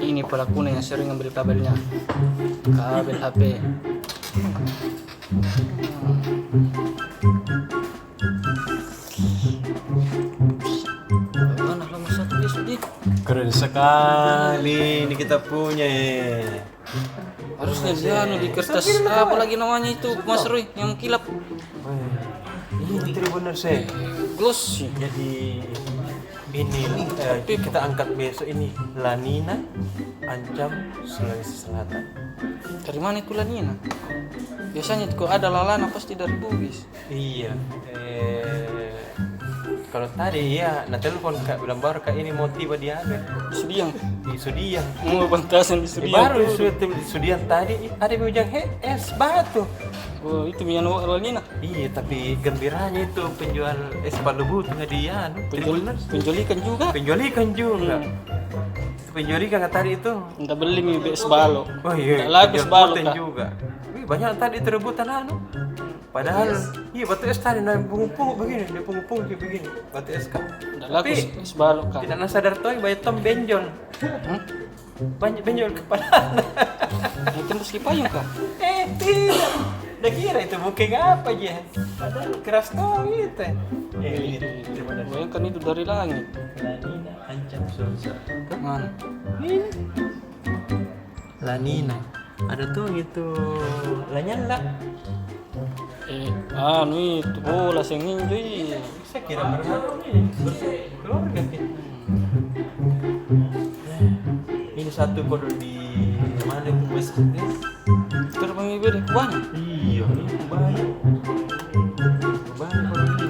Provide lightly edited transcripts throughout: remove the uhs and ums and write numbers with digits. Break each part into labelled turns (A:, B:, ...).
A: Ini pelakunya yang sering ambil kabelnya. Kabel HP. Mana nomor satu dia sedih.
B: Keren sekali ini kita punya ya.
A: Harusnya dia di kertas apa lagi namanya itu Mas Roy yang kilap.
B: Ini benar sih.
A: Gloss sih.
B: Jadi ini kita angkat besok ini La Nina Ancam Sulawesi Selatan.
A: Dari mana itu Lanina? Biasanya kalau ada lalana pasti dari Bugis.
B: Iya. Kalau tadi ya, nah telepon kak bilang baru kak ini mau tiba di Abe.
A: Sudiang.
B: Di Sudiang.
A: Mau pantasan di Sudiang.
B: Baru di Sudiang tadi ada bujang es batu.
A: Oh, itu minyak Lanina.
B: Iya, tapi gembiranya itu penjual es palu tengah dia.
A: Penjualikan juga.
B: Penjualikan juga. Penjualikan kata tadi itu.
A: Entah beli mie es balok.
B: Oh iya.
A: Enggak lagi es balok
B: juga. Wih, banyak tadi terebutan anu. Padahal iya batu es tadi naik pungung-pungung begini, dia pungung-pungung kayak begini. Batu es kan.
A: Enggak lagi es balok kan.
B: Tidak sadar tuh banyak tom benjol. Banyak benjol kepala.
A: Itu meski payung kah?
B: Tidak. Udah kira itu booking apa aja. Padahal keras tuh gitu. Itu benar.
A: Bayangkan itu dari langit.
B: Lanina Ancam Sulawesi.
A: Mana?
B: Ini. Lanina. Ada tuh gitu. Lanyala.
A: Anu itu bola yang hijau iya.
B: Saya kira berapa ini? Keluarga kita. Ini satu kode di mana itu masjidnya?
A: Terbang ibu deh banyak.
B: Iya, ini banyak. Banyak kode ini.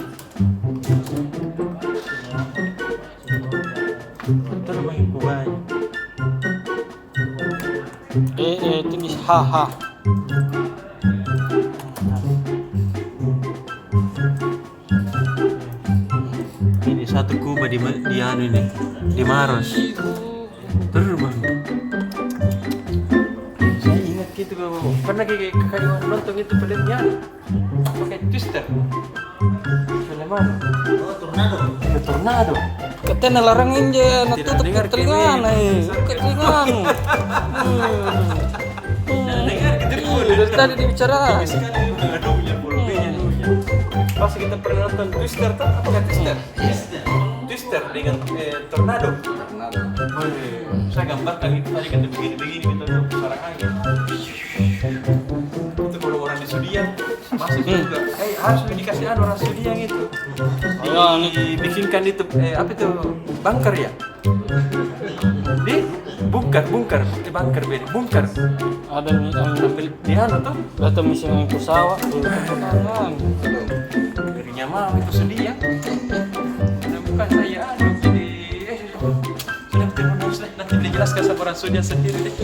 B: Terbang ibu banyak.
A: Tinggi haha.
B: Ini satu kuba di anu ini di Maros. Terbang. Saya ingat gitu pernah kayak nonton itu filmnya pakai twister. Film mana? Oh, tornado. Iya, tornado.
A: Katanya larang inje, nak
B: Tidak
A: tutup
B: dengar
A: telinga
B: kini.
A: ke telingamu.
B: Dengar gitu
A: Dari tadi dibicara.
B: aduhnya pas kita pernah nonton Twister tuh apa kan Twister? Twister dengan tornado. Saya gambarkan itu tadi kan begini-begini gitu sarang angin. Itu kalau orang di Sudiang masuk juga. Harus dikasih orang Sudiang itu. Dibikinkan itu apa itu bunker ya? Di bunker pakai bunker.
A: Ada nih
B: Ambil di anu tuh.
A: atau misalnya yang pesawat kan.
B: Dirinya mau itu Sudiang. Bukan saya anu jadi sudah terus nanti dijelaskan sama orang Sudiang sendiri deh.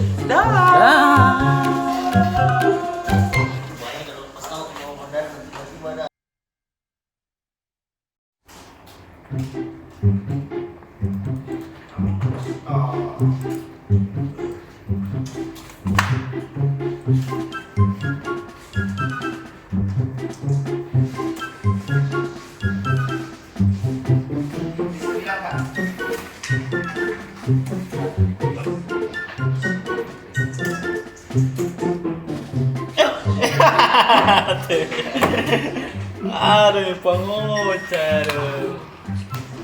C: Aduh, pengocar.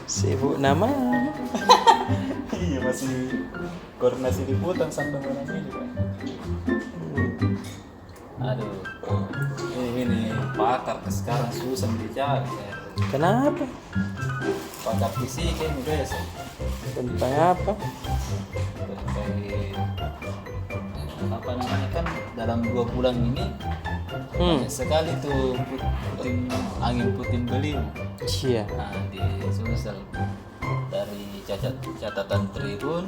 B: Sibuk nama.
C: Iya, masih koordinasi liputan sampai mana sini, Pak. Aduh, ini pakar sekarang susah dicari.
B: Kenapa?
C: Pakar fisik ini biasa.
B: Tentang apa?
C: Terkait apa namanya kan dalam 2 bulan ini banyak sekali tuh angin puting beliung.
B: Iya.
C: Nah, di Sumsel dari catatan Tribun,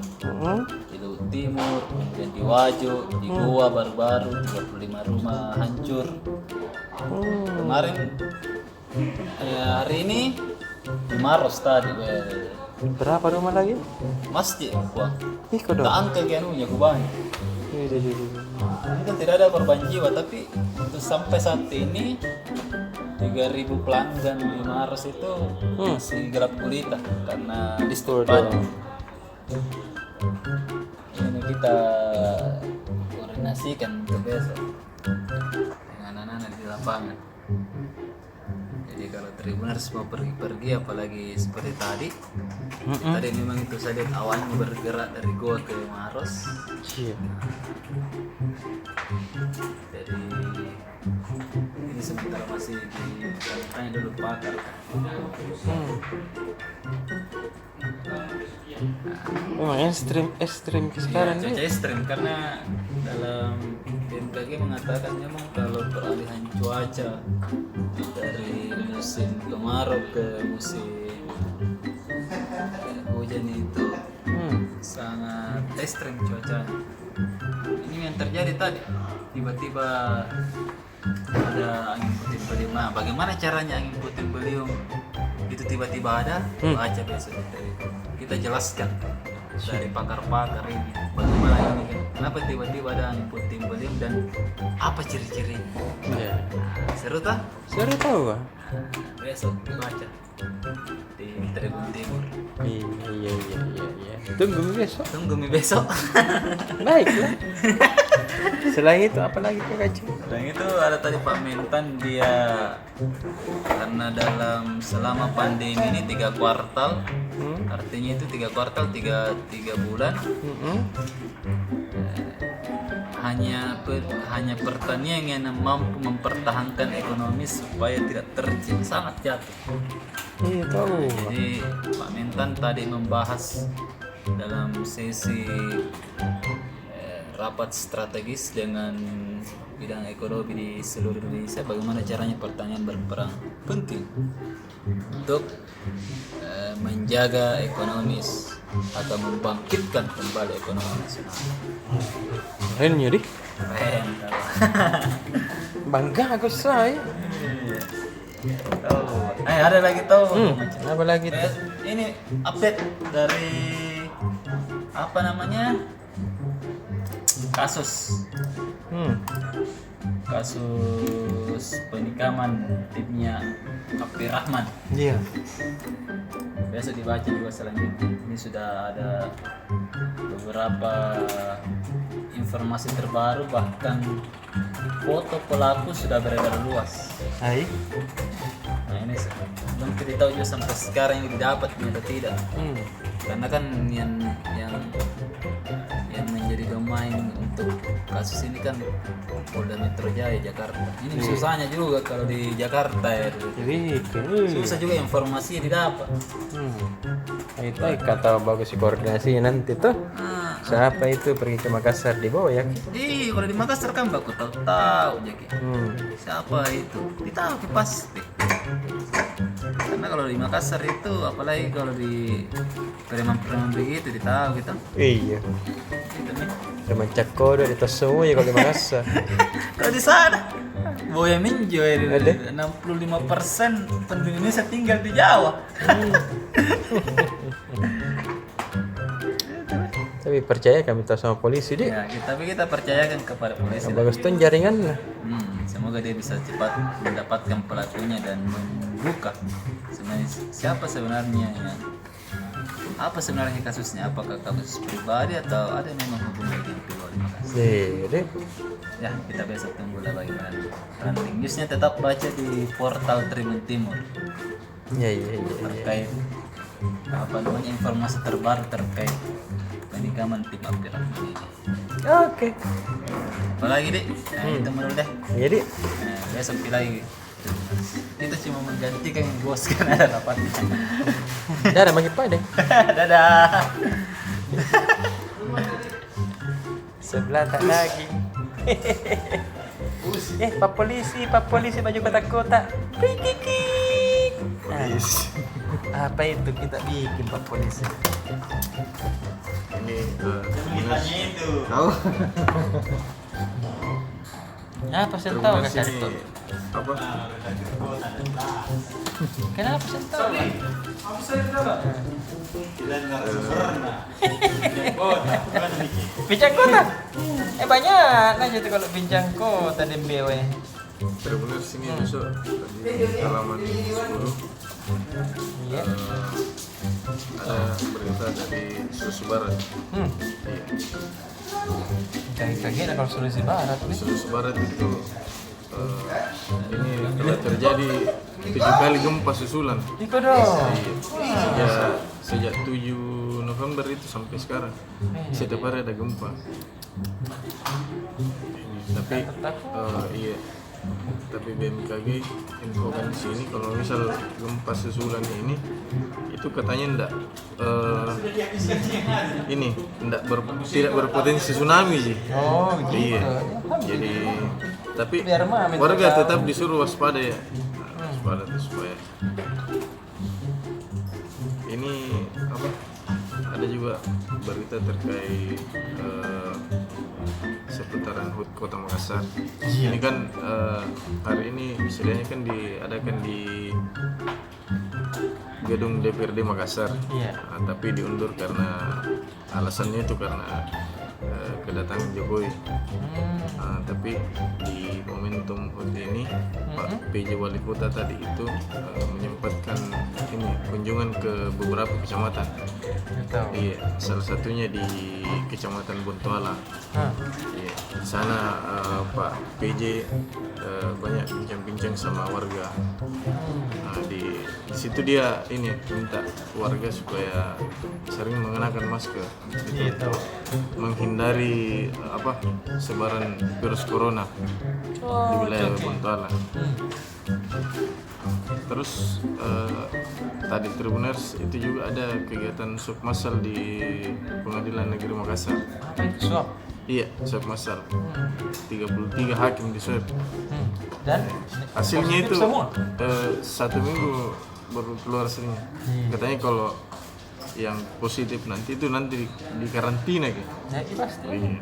C: di Laut Timur, kemudian di Wajo, di Goa baru-baru 35 rumah hancur. Kemarin hari ini di Maros tadi
B: Berapa rumah lagi?
C: masjid gua.
B: Kok dong?
C: Tak angka kianunya gua banyak. Ini kan tidak ada korban jiwa, tapi untuk sampai saat ini 3.000 pelanggan di Maros itu masih gelap gulita karena listrik padam. ini kita koordinasikan untuk besok dengan anak-anak di lapangan. Jadi kalau Tribuners mau pergi-pergi apalagi seperti tadi, tadi memang itu saya lihat awannya bergerak dari Goa ke Maros.
A: Iya.
C: Jadi ini sementara masih ditanya dulu pakar.
A: Memang ekstrim ke sekarang
C: Cuaca
A: nih.
C: ekstrim karena dalam BMKG mengatakan memang kalau peralihan cuaca dari musim kemarau ke musim hujan itu sangat ekstrim cuaca. Ini yang terjadi tadi, tiba-tiba ada angin puting beliung. Nah, bagaimana caranya angin puting beliung itu tiba-tiba ada? Baca besok kita jelaskan dari pakar-pakar ini bagaimana ini kan, kenapa tiba-tiba ada angin puting beliung dan apa ciri-cirinya.
A: Iya.
C: Seru tak?
A: Seru tahu ah.
C: Besok dibaca di Tribun Timur.
A: Iya. Tunggu besok.
C: Tunggu mi besok.
A: Baiklah. Selain itu apa lagi Pak Kaci?
C: Dan itu ada tadi Pak Mentan, dia karena dalam selama pandemi ini 3 kuartal, artinya itu 3 kuartal 3 bulan, hanya pertanian yang mampu mempertahankan ekonomi supaya tidak sangat jatuh.
A: Iya tahu.
C: Jadi Pak Mentan tadi membahas dalam sesi rapat strategis dengan bidang ekonomi di seluruh Indonesia, bagaimana caranya pertanian berperan penting untuk menjaga ekonomis atau membangkitkan kembali ekonomi nasional.
A: Keren Yudi.
C: Keren tau.
A: Bangga aku say.
C: Ada lagi tahu.
A: Apa lagi tuh?
C: Ini update dari apa namanya? Kasus penikaman timnya Api Rahman.
A: Iya.
C: Biasa dibaca juga selanjutnya. Ini sudah ada beberapa informasi terbaru, bahkan foto pelaku sudah beredar luas.
A: Hai.
C: Nah ini belum kita tahu juga sampai sekarang ini didapat atau tidak. Karena kan yang menjadi domain untuk kasus ini kan Polda Metro Jaya Jakarta. Ini susahnya juga kalau di Jakarta ya.
A: Jadi
C: Susah juga informasi didapat.
A: Itu kata bagus koordinasi nanti tuh. Siapa itu pergi ke Makassar di bawah ya?
C: Kalau di Makassar kan baku tahu jadi. Siapa itu? Ditahu pasti. Karena kalau di Makassar itu, apalagi kalau di preman-preman begitu ditahu kita.
A: Iya. Teman Cako udah ditas semua ya kalau di Makassar.
C: Kalau di sana, Boya Minjo ya, 65% penduduk Indonesia tinggal di Jawa.
A: Tapi percaya kami tahu sama polisi deh.
C: Ya, tapi kita percayakan kepada polisi.
A: Bagus tuh jaringan.
C: Semoga dia bisa cepat mendapatkan pelakunya dan membuka siapa sebenarnya ya. Apa sebenarnya kasusnya? Apakah kasus pribadi atau ada yang memang hubungan dengan pribadi?
A: Deh.
C: Ya, kita besok tunggu lah bagaimana. Ranting newsnya tetap baca di portal Tribun Timur.
A: Iya.
C: Terkait apa namanya informasi terbaru terkait penikaman tim Api Rahman ini.
A: Oke.
C: Apalagi deh, itu dulu deh.
A: Jadi
C: Besok lagi. Itu cuma menggantikan yang bos kan ada rapatnya.
A: ada makin padeng.
C: Dadah.
A: Sebelah tak lagi. Pak polisi baju kotak-kotak. Kikik. Polisi. Apa itu kita bikin Pak polisi?
B: Ini
C: Ditanya itu.
B: tahu
A: Apa sentuh ke satu?
B: apa?
A: Kenapa sentuh? Bincang kota. Banyak aja tuh kalau bincang kota di BW.
B: Benar-benar sini besok di halaman 10.
A: Iya.
D: Ada berita dari Sulawesi Barat. Iya.
A: Kaget kalau Sulawesi Barat nih.
D: Sulawesi Barat itu ini telah terjadi 7 kali gempa susulan.
A: Iko dong.
D: Sejak 7 November itu sampai sekarang. Setiap hari ada gempa. Tapi iya. Tapi BMKG infokan di sini kalau misal gempa susulan ini itu katanya tidak berpotensi tsunami sih.
A: Oh gitu.
D: Iya. Jadi tapi
A: Biar mah
D: warga tetap disuruh waspada ya. Waspada tuh supaya ini apa? Ada juga berita terkait seputaran HUT Kota Makassar. Ini kan hari ini istilahnya kan diadakan di gedung DPRD Makassar.
A: Iya.
D: Tapi diundur karena alasannya itu karena kedatangan Jokowi. Tapi di momentum HUT ini Pak PJ Wali Kota tadi itu menyempatkan ini kunjungan ke beberapa kecamatan.
A: Betul.
D: Iya, salah satunya di Kecamatan Bontoala. Iya, di sana Pak PJ banyak bincang-bincang sama warga. Di situ dia ini minta warga supaya sering mengenakan masker.
A: Gitu.
D: Menghindari sebaran virus corona di wilayah Bontoala. Terus tadi Tribuners itu juga ada kegiatan swab massal di Pengadilan Negeri Makassar.
A: Apa itu swab?
D: Iya, swab massal. 33 hakim di swab.
A: Dan
D: Hasilnya
A: positif
D: itu
A: semua.
D: 1 minggu baru keluar hasilnya. Katanya kalau yang positif nanti di karantina gitu.
A: Ya iya pasti.
D: Iya.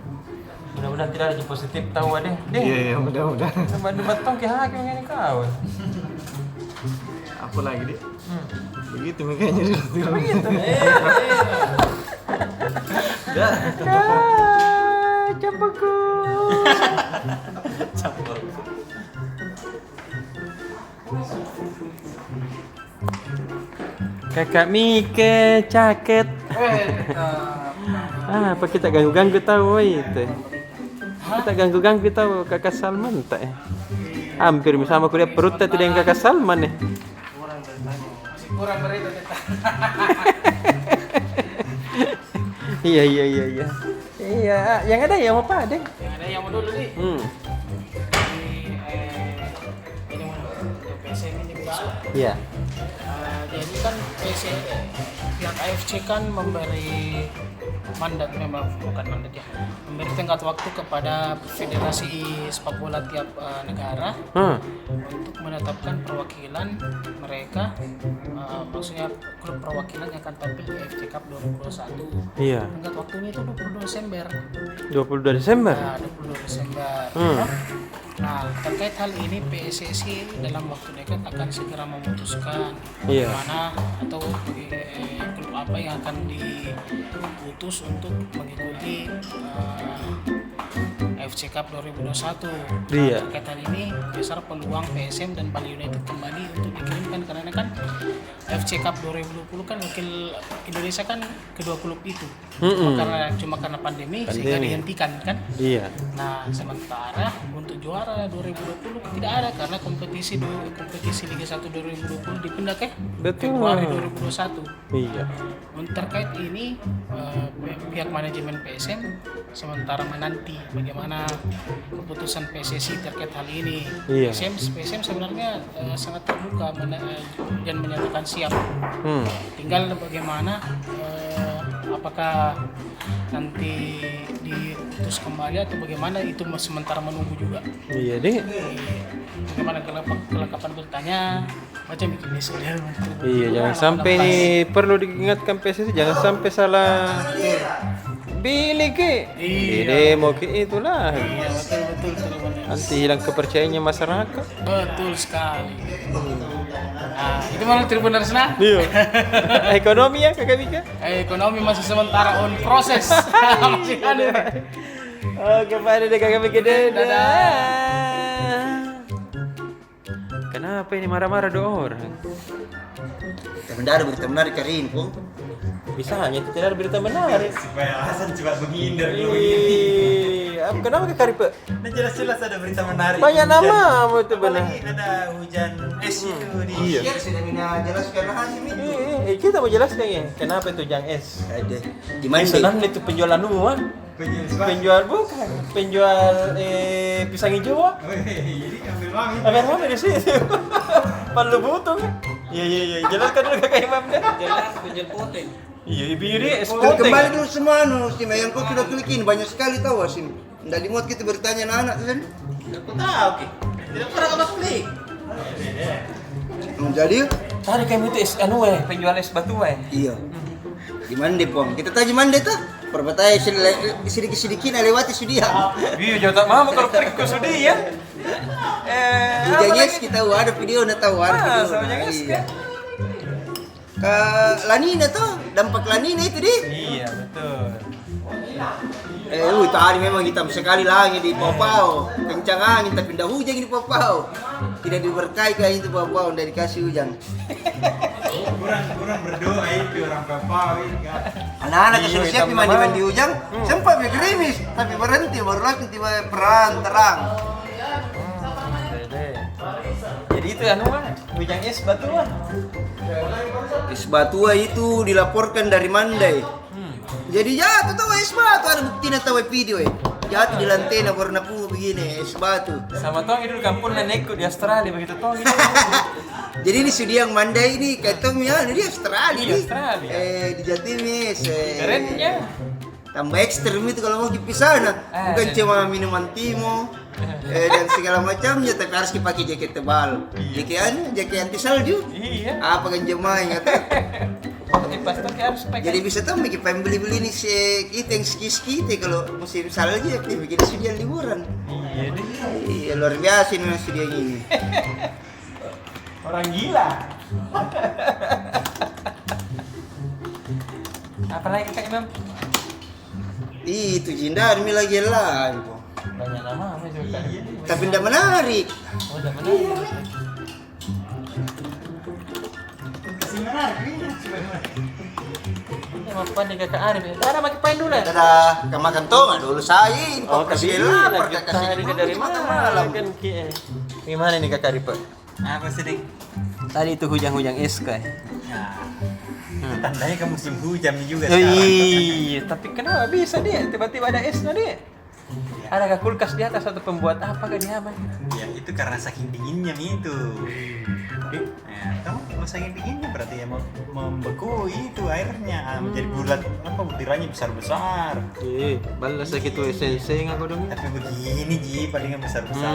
A: Mudah-mudahan tidak ada yang positif tahu deh.
D: Iya, mudah-mudahan.
A: Debat tong ke hakim ini kau.
D: Apa lagi dia? Begitu makanya dia.
A: Begitu. Capaku. Kakak Mike caket. Apa kita ganggu-ganggu tahu itu? Kita ganggu-ganggu tahu kakak Salman tak? Hampir sama kuliah perut tidak yang kakak Salman nih.
B: Kurang berita kita.
A: Iya. Iya, yang ada yang apa deh?
B: Yang ada yang mau dulu nih. Ini mau untuk PSM ini besok.
A: Iya.
B: Jadi kan pihak AFC kan memberi mandat, memang bukan mandat ya, memberi tenggat waktu kepada federasi sepak bola tiap negara untuk menetapkan perwakilan mereka, maksudnya klub perwakilan yang akan tampil di AFC Cup 2021.
A: Iya.
B: Tenggat waktunya itu 22 Desember.
A: 22 Desember.
B: Nah, 22 Desember. Nah, terkait hal ini PSSI dalam waktu dekat akan segera memutuskan bagaimana atau klub apa yang akan diputus untuk mengikuti AFC Cup 2021.
A: Iya.
B: Terkait hal ini besar peluang PSM dan Bali United kembali untuk dikirimkan karena kan AFC Cup 2020 kan wakil Indonesia kan kedua klub itu. Cuma karena pandemi sehingga dihentikan kan.
A: Iya.
B: Nah, sementara untuk juara 2020 tidak ada karena kompetisi Liga 1 2020 dipindah ke Februari 2021.
A: Iya.
B: Terkait ini pihak manajemen PSM sementara menanti bagaimana keputusan PSSI terkait hal ini.
A: Iya.
B: PSM sebenarnya sangat terbuka dan menyatakan siap. Tinggal bagaimana apakah nanti diputus kembali atau bagaimana itu sementara menunggu juga.
A: Iya deh.
B: Bagaimana kelengkapan bertanya macam begini sudah.
A: Iya, jangan sampai ini perlu diingatkan PSSI jangan sampai salah pilih ke. Ide mau ke itulah.
B: Iya, betul.
A: Nanti hilang kepercayaannya masyarakat.
B: Betul sekali. Nah, itu mana Tribuners nah?
A: Iya. Ekonomi ya Kakak Mika?
B: Ekonomi masih sementara on proses. Masih ada.
A: Oke, pada deh Kakak Mika dadah. Kenapa ini marah-marah 2 orang?
E: Tapi tidak ada berita menarik hari ini, Pung.
A: Bisa hanya itu tidak ada berita menarik.
B: Supaya Hasan cepat menghindar kalau
A: Kenapa ke Karipe?
B: Nah jelas-jelas ada berita menarik.
A: Banyak nama itu benar.
B: Apalagi ada hujan es itu di.
A: Iya.
E: Ya, sudah mina jelaskan Hasim itu.
A: Kita mau jelaskan ya, kenapa itu jang es?
E: Ada. Di mana?
A: Senan itu penjual anu, penjual bukan, penjual pisang hijau.
B: Jadi ambil wangi.
A: Apa di situ? Perlu butuh. Iya, jelaskan dulu Kakak Imam deh.
C: Jelas penjual poteng.
A: Iya, biri es
E: Kembali
A: putih.
E: dulu semua Sim, yang kau sudah klikin banyak sekali tahu Sim. Tidak dimuat kita bertanya anak-anak kan.
C: Aku tahu, Ki. Tidak pernah kamu klik.
E: Jadi,
A: Tadi kami itu es penjual es batu
E: iya. Di mana Pong? Kita tahu di mana tuh? Perbatai sedikit-sedikit lewati sudia.
A: Iya, jauh tak mau kalau pergi ke Sudi ya.
E: Hujanya kita ada video, nak tahu ada video.
A: sama jangan
E: Iya. Ke Lanina tuh, dampak Lanina itu deh.
A: Iya, betul.
E: Tadi memang hitam sekali langit di Papau. Kencang angin tapi tidak hujan di Papau. Tidak diberkahi kayak itu Papau, tidak dikasih hujan.
B: Kurang berdoa itu orang Papau ini kan.
E: Anak-anak
A: Iya,
E: sudah siap
A: hitam
E: mandi hujan, sempat bergerimis, tapi berhenti baru lagi tiba peran terang.
A: Jadi itu hujan es batu
E: Es batu itu dilaporkan dari Mandai. Jadi jatuh tahu es batu, ada buktinya tahu video jatuh di lantena warna bunga begini es batu.
A: Sama tong itu kampung nenekku di Australia begitu tong itu.
E: Jadi ini sudah yang Mandai ini kayak ya, ini di Australia
A: Di
E: nih.
A: Australia.
E: Di Jatimis.
A: Kerennya.
E: Tambah ekstrem itu kalau mau pergi sana, bukan cuma minuman timo dan segala macamnya, tapi harus dipakai jaket tebal. Jaket anti salju.
A: Iya.
E: Apa kan jemaahnya tuh?
A: Pastor harus pakai.
E: Jadi bisa tuh bikin pembeli-beli nih kita yang ski kalau musim salju ya bikin studio liburan.
A: Iya deh.
E: Iya luar biasa nih studio ini.
A: Orang gila. Apalagi Kak Imam?
E: Itu Jindar mi lagi lah.
A: Banyak nama juga.
E: Tapi tidak menarik.
A: Oh, udah menarik.
B: Kasih menarik.
A: Ya, apa nih Kakak Arif? Ada makin pain dulu ya?
E: Dadah, kamu makan tonga dulu saya.
A: Oh,
E: kasih
A: kasih
E: lapar,
A: lagi
E: kasih
A: tadi dari mana?
E: malam.
A: Kan gimana nih Kakak Arif?
B: Apa sih, Dik?
A: Tadi itu hujan-hujan es kayak.
B: Nah, tandanya ke musim hujan juga
A: Oh,
B: sekarang.
A: iya, tapi kenapa bisa dia? Tiba-tiba ada esnya dia. Adakah kulkas di atas atau pembuat apa ke dia, Bang?
B: Ya itu karena saking dinginnya itu. Nah, kamu kalau saking dinginnya berarti ya membeku itu airnya menjadi bulat apa butirannya besar-besar.
A: Balas sakit tuh sensei aku dong.
B: Tapi begini Ji, palingan besar-besar.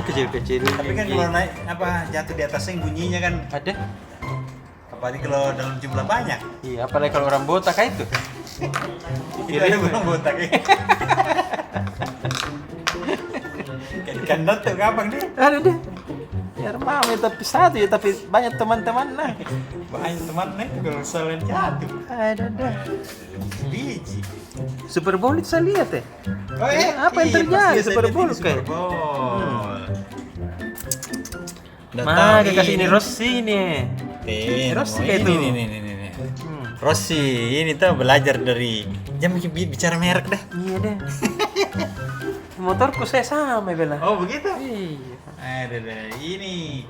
A: Kecil-kecil.
B: Tapi kan kalau naik apa jatuh di atasnya bunyinya kan
A: Ada?
B: apalagi kalau dalam jumlah banyak.
A: Iya, apalagi kalau orang botak kayak itu.
B: Itu ada burung botak ya. Kayak di kandang tuh gampang deh.
A: Ada deh. Ya ramai tapi satu ya, tapi banyak teman-teman nah.
B: Banyak teman nih kalau selain jatuh.
A: Ada dah.
B: Biji.
A: Super Bowl itu saya lihat ya.
B: Oh
A: Apa yang terjadi Super Bowl kayak? Maka kasih ini Rossi nih. Rossi kayak itu.
B: Nih. Rossi ini tuh belajar dari jangan bicara merek dah.
A: Iya deh. Motorku saya sama bela.
B: Oh begitu?
A: Iya.
B: Ada ini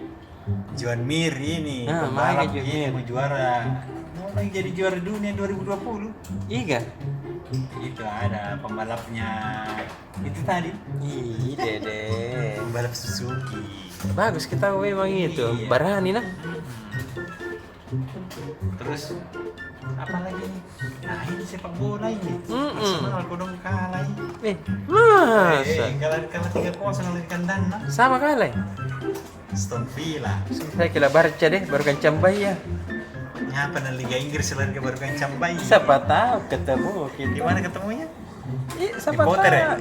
B: Juan Mir ini
A: Ah,
B: pembalap
A: Juan
B: ini
A: Mir.
B: mau juara. Mau lagi jadi juara dunia 2020.
A: Iya.
B: Itu ada pembalapnya itu tadi.
A: Iya deh.
B: Pembalap Suzuki.
A: Bagus kita memang itu.
B: Iya.
A: Barani nah.
B: Terus apa lagi nih? Nah ini sepak bola ini.
A: Mm-mm.
B: Arsenal kodong kalah ini.
A: Masa?
B: Kalah 3-0 oleh kandang nah.
A: Sama kali.
B: Aston Villa.
A: Saya kira Barca deh, baru kencang bayi ya.
B: Ngapa na Liga Inggris selain baru kencang bayi?
A: Siapa tahu ketemu kita.
B: Di mana ketemunya?
A: Siapa
B: Di Potter ya?
A: tahu.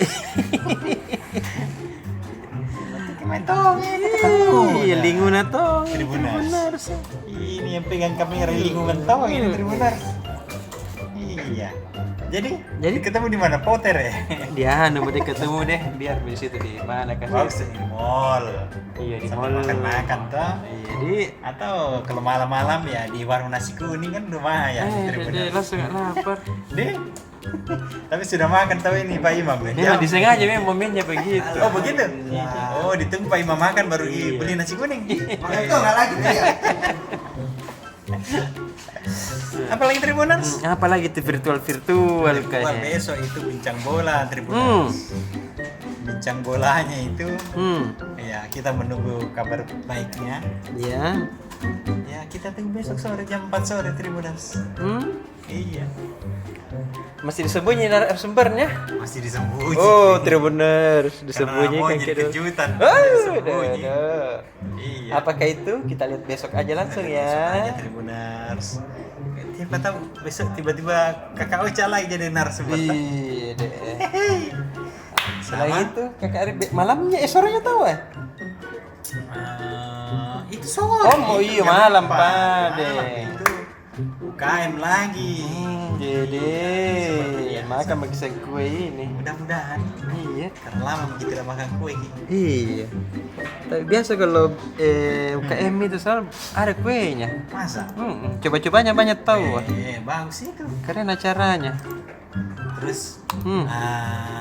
B: Main tong ini ketemu.
A: Iya, Linguna toh.
B: Tribunas. Ini yang pegang kamera lingkungan tong ini Tribunas. Iya.
F: Jadi ketemu di mana? Poter ya?
A: Dia mau ketemu deh, biar di situ di mana
F: Bagus
A: kasih.
F: di mall.
A: Iya di
F: Sambil
A: mall.
F: makan-makan toh.
A: Iya di.
F: Atau kalau malam-malam ya di warung nasi kuning kan lumayan.
A: Deh langsung nggak lapar.
F: Deh. Tapi sudah makan tahu ini Pak Imam ya?
A: Dia mah disengaja memang momennya begitu.
F: Oh begitu? Oh ditunggu Pak Imam makan baru beli nasi kuning.
E: Makanya itu nggak lagi dia.
F: Apalagi Tribuners?
A: Apalagi itu virtual
F: Wah,
A: kayaknya.
F: besok itu bincang bola Tribuners. Bincang bolanya itu ya kita menunggu kabar baiknya.
A: Iya.
F: Ya kita tunggu besok sore jam 4 sore Tribuners. Iya.
A: Masih disembunyi narasumbernya.
F: Masih disembunyi.
A: Oh, Tribuners disembunyikan
F: Karena mau jadi kejutan.
A: Oh,
F: Disembunyi.
A: Iya. Apakah itu? Kita lihat besok aja langsung
F: Besok aja
A: ya.
F: Tribuners. Siapa tahu besok tiba-tiba kakak Ocha lagi jadi narasumber.
A: Iya deh. Selain
F: Sama?
A: itu, kakak Arif malamnya, sorenya tahu ya?
F: Itu sore.
A: Oh, iya malam Pak.
F: Malam itu UKM lagi.
A: Jadi, makan magisan kue ini.
F: Mudah-mudahan.
A: Iya.
F: Karena lama begitu tidak makan kue gitu.
A: Iya. Tapi biasa kalau UKM itu selalu ada kuenya.
F: Masa?
A: Coba-cobanya banyak tahu.
F: Bagus itu.
A: Keren acaranya.
F: Terus
A: Hmm.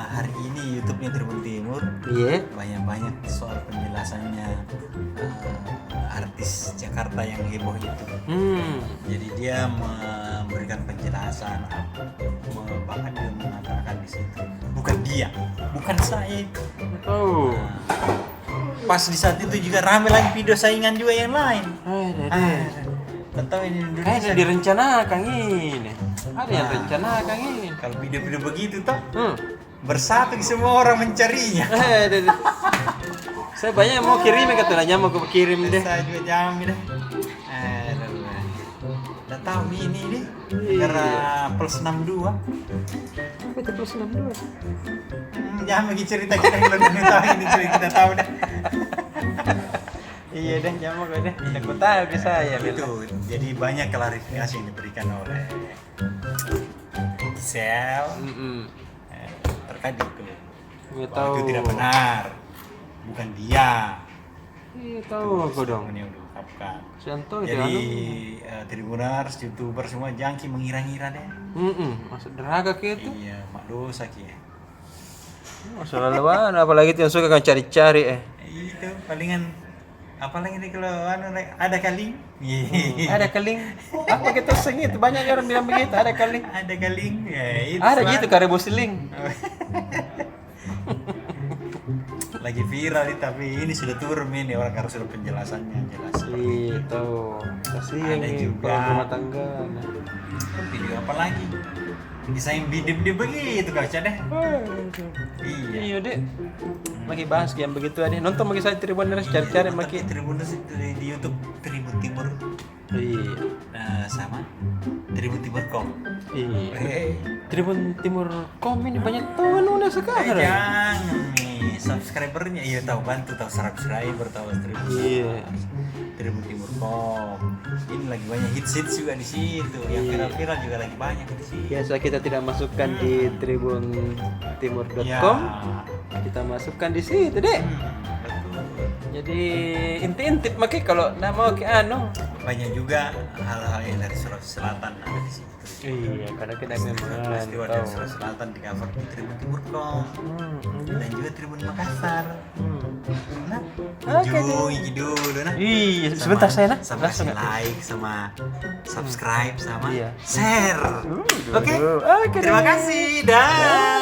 F: hari ini YouTube-nya Tribun Timur
A: Iya.
F: banyak-banyak soal penjelasannya artis Jakarta yang heboh itu. Jadi dia memberikan penjelasan, bahkan dia mengatakan di situ bukan dia, bukan saya.
A: Oh.
F: Pas di saat itu juga rame lagi video saingan juga yang lain. Tahu ini Indonesia.
A: Kayaknya direncanakan ini. Ada yang rencanakan ini.
F: Kalau video-video begitu toh bersatu semua orang mencarinya.
A: Saya banyak mau kirim katanya mau aku kirim deh.
F: Saya juga jamin deh. Udah tahu ini deh. Karena plus 62.
A: Apa itu plus 62?
F: Jangan bagi cerita kita kalau udah tahu ini cerita kita tahu deh.
A: Iya deh, jamu gue deh. Aku tahu ke saya.
F: Itu. Jadi banyak klarifikasi yang diberikan oleh Gisel terkait itu.
A: Gue
F: Bahwa
A: tahu.
F: itu tidak benar. Bukan dia.
A: Iya tahu aku dong.
F: Ini yang diungkapkan.
A: Santo itu
F: Jadi
A: anu.
F: Tribuners, YouTuber semua jangki mengira-ngira deh.
A: Masuk deraka gitu.
F: Iya, mak dosa ki.
A: Selalu apalagi itu yang suka kan cari-cari
F: Itu palingan apalagi nih kalau ada kaling.
A: Ada keling. Apa kita sing itu banyak orang bilang begitu, ada keling.
F: Ada kaling. Ya, itu
A: Ada
F: selalu.
A: gitu karibu siling.
F: Lagi viral nih, tapi ini sudah turun ini orang harus sudah penjelasannya jelas.
A: Itu. Kasihan
F: Ada
A: nih
F: juga.
A: kalau rumah tangga.
F: Video apa lagi? Bisa yang video begitu kau deh. Iya.
A: Iya deh. Maki bahas yang begitu aja. Nonton maki saya Tribuners cari-cari maki.
F: Tribuners itu di YouTube Tribun Timur.
A: Iya.
F: Sama Tribun Timur.com.
A: Iya. Tribun Timur.com ini banyak tahu udah sekarang.
F: Jangan nih subscribernya tahu bantu tahu subscriber tahu Tribun.
A: Iya.
F: Tribun Timur.com. Ini lagi banyak hits juga di situ. Yang viral-viral juga lagi banyak di situ.
A: Biasa kita tidak masukkan di tribuntimur.com.
F: Ya.
A: Kita masukkan di situ deh.
F: Betul.
A: Jadi intip-intip makanya kalau nggak mau ke anu.
F: Banyak juga hal-hal yang dari Sulawesi Selatan ada di situ.
A: Iya, karena kita memang
F: Peristiwa dari Sulawesi Selatan di cover di Tribun Timur.com dan juga Tribun Makassar. Nah, iki dulu nah.
A: Iya, sebentar saya nah.
F: Sama kasih like, sama subscribe, sama
A: Iya.
F: share.
A: Oke.
F: Terima kasih. Dah.